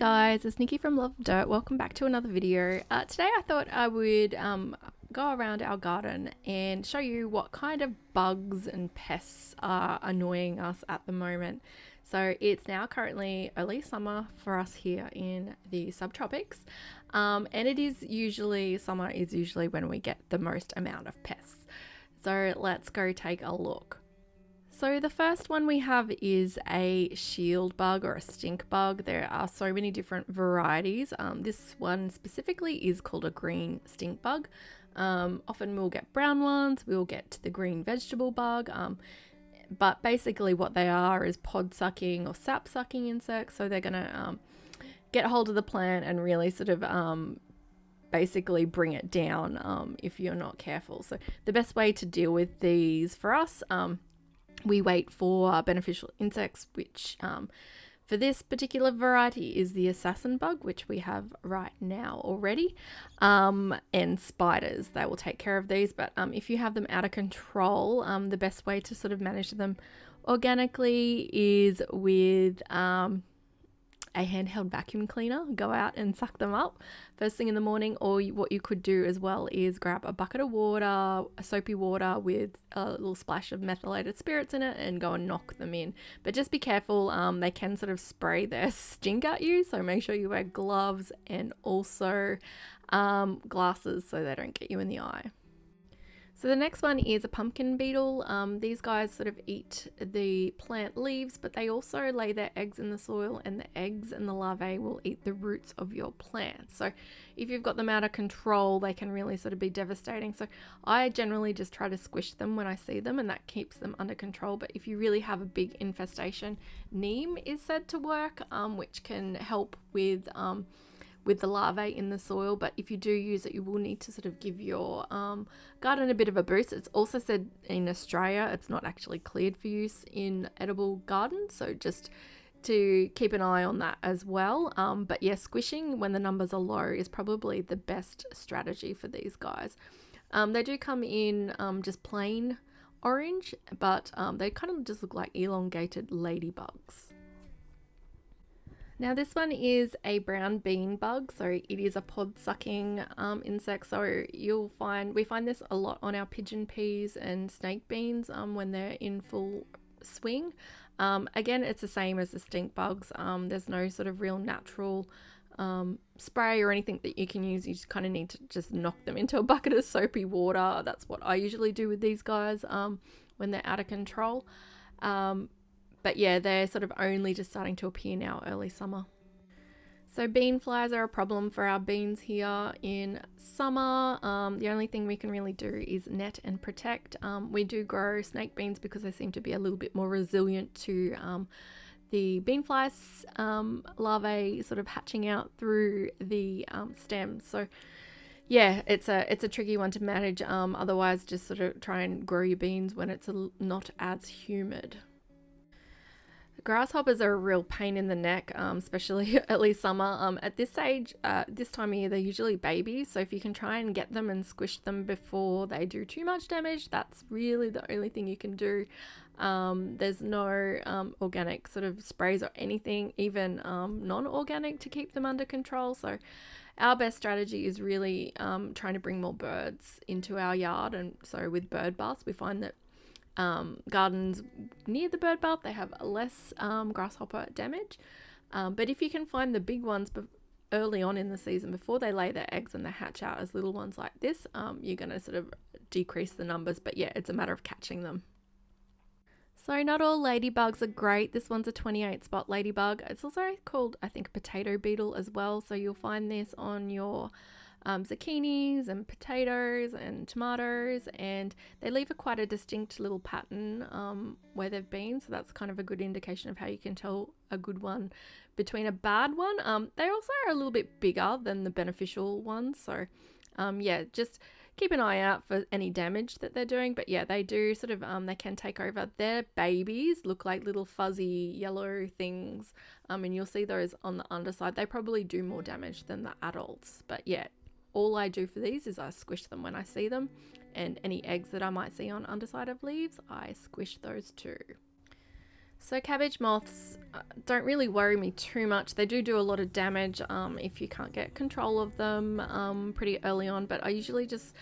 guys, it's Nikki from Love Dirt. Welcome back to another video. Today I thought I would go around our garden and show you what kind of bugs and pests are annoying us at the moment. So it's now currently early summer for us here in the subtropics, and summer is usually when we get the most amount of pests. So let's go take a look. So the first one we have is a shield bug or a stink bug. There are so many different varieties. This one specifically is called a green stink bug. Often we'll get brown ones, we'll get the green vegetable bug, but basically what they are is pod sucking or sap sucking insects. So they're gonna get hold of the plant and really sort of basically bring it down if you're not careful. So the best way to deal with these for us, we wait for beneficial insects, which for this particular variety is the assassin bug, which we have right now already, and spiders. They will take care of these, but if you have them out of control, the best way to sort of manage them organically is with a handheld vacuum cleaner. Go out and suck them up first thing in the morning, or what you could do as well is grab a bucket of water, soapy water with a little splash of methylated spirits in it, and go and knock them in. But just be careful, they can sort of spray their stink at you, so make sure you wear gloves and also glasses so they don't get you in the eye. So the next one is a pumpkin beetle. These guys sort of eat the plant leaves, but they also lay their eggs in the soil, and the eggs and the larvae will eat the roots of your plant. So if you've got them out of control, they can really sort of be devastating. So I generally just try to squish them when I see them, and that keeps them under control. But if you really have a big infestation, neem is said to work, which can help with the larvae in the soil. But if you do use it, you will need to sort of give your garden a bit of a boost. It's also said in Australia it's not actually cleared for use in edible gardens, so just to keep an eye on that as well. But yeah, squishing when the numbers are low is probably the best strategy for these guys. They do come in just plain orange, but they kind of just look like elongated ladybugs. Now this one is a brown bean bug, so it is a pod sucking insect. So we find this a lot on our pigeon peas and snake beans when they're in full swing. Again, it's the same as the stink bugs. There's no sort of real natural spray or anything that you can use. You just kind of need to just knock them into a bucket of soapy water. That's what I usually do with these guys when they're out of control. But yeah, they're sort of only just starting to appear now, early summer. So bean flies are a problem for our beans here in summer. The only thing we can really do is net and protect. We do grow snake beans because they seem to be a little bit more resilient to the bean flies larvae sort of hatching out through the stems. So yeah, it's a tricky one to manage. Otherwise, just sort of try and grow your beans when it's not as humid. Grasshoppers are a real pain in the neck, especially early summer. At this age, this time of year, they're usually babies. So if you can try and get them and squish them before they do too much damage, that's really the only thing you can do. There's no organic sort of sprays or anything, even non-organic, to keep them under control. So our best strategy is really trying to bring more birds into our yard. And so with bird baths, we find that gardens near the bird bath, they have less grasshopper damage, but if you can find the big ones early on in the season before they lay their eggs and they hatch out as little ones like this, you're going to sort of decrease the numbers. But yeah, it's a matter of catching them. So not all ladybugs are great. This one's a 28 spot ladybug. It's also called, I think, potato beetle as well. So you'll find this on your zucchinis and potatoes and tomatoes, and they leave quite a distinct little pattern where they've been. So that's kind of a good indication of how you can tell a good one between a bad one. They also are a little bit bigger than the beneficial ones. So yeah, just keep an eye out for any damage that they're doing. But yeah, they do sort of, they can take over. Their babies look like little fuzzy yellow things. And you'll see those on the underside. They probably do more damage than the adults. But yeah, all I do for these is I squish them when I see them, and any eggs that I might see on underside of leaves, I squish those too. So cabbage moths don't really worry me too much. They do a lot of damage if you can't get control of them pretty early on, but I usually just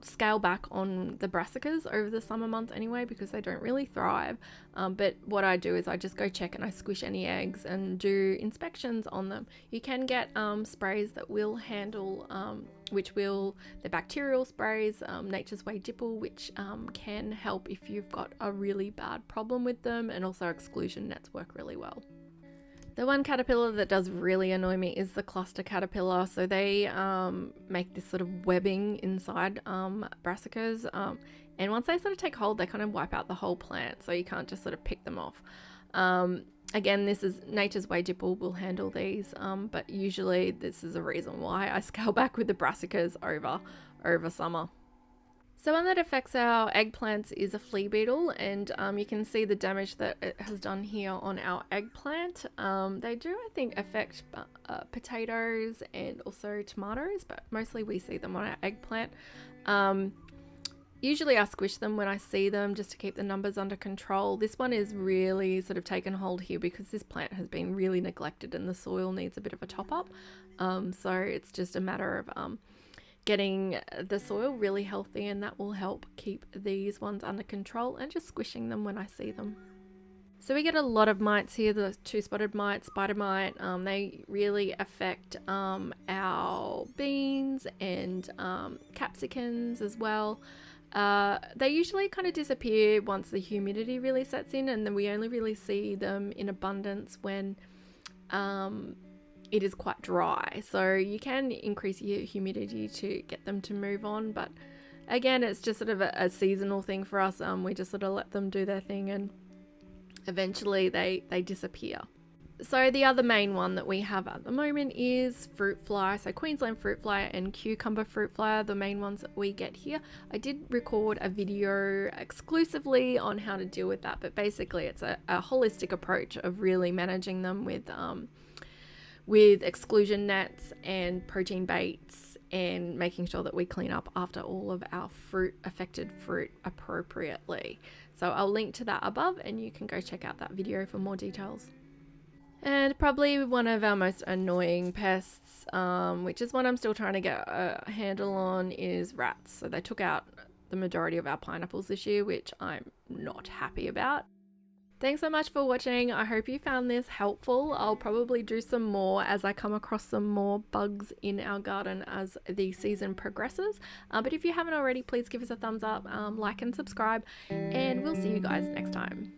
scale back on the brassicas over the summer months anyway, because they don't really thrive. But what I do is I just go check and I squish any eggs and do inspections on them. You can get sprays that will handle the bacterial sprays, Nature's Way Dipple, which can help if you've got a really bad problem with them, and also exclusion nets work really well. The one caterpillar that does really annoy me is the cluster caterpillar. So they make this sort of webbing inside brassicas, and once they sort of take hold, they kind of wipe out the whole plant, so you can't just sort of pick them off. Again, this is Nature's Way Dipple will handle these, but usually this is a reason why I scale back with the brassicas over summer. So one that affects our eggplants is a flea beetle, and you can see the damage that it has done here on our eggplant. They do, I think, affect potatoes and also tomatoes, but mostly we see them on our eggplant. Usually I squish them when I see them just to keep the numbers under control. This one is really sort of taken hold here because this plant has been really neglected and the soil needs a bit of a top up. So it's just a matter of getting the soil really healthy, and that will help keep these ones under control, and just squishing them when I see them. So we get a lot of mites here, the two-spotted mite, spider mite. They really affect our beans and capsicums as well. They usually kind of disappear once the humidity really sets in, and then we only really see them in abundance when it is quite dry. So you can increase your humidity to get them to move on, but again, it's just sort of a seasonal thing for us. We just sort of let them do their thing, and eventually they disappear. So the other main one that we have at the moment is fruit fly. So Queensland fruit fly and cucumber fruit fly are the main ones that we get here. I did record a video exclusively on how to deal with that, but basically it's a holistic approach of really managing them with exclusion nets and protein baits, and making sure that we clean up after all of our affected fruit appropriately. So I'll link to that above, and you can go check out that video for more details. And probably one of our most annoying pests, which is one I'm still trying to get a handle on, is rats. So they took out the majority of our pineapples this year, which I'm not happy about. Thanks so much for watching. I hope you found this helpful. I'll probably do some more as I come across some more bugs in our garden as the season progresses. But if you haven't already, please give us a thumbs up, like and subscribe, and we'll see you guys next time.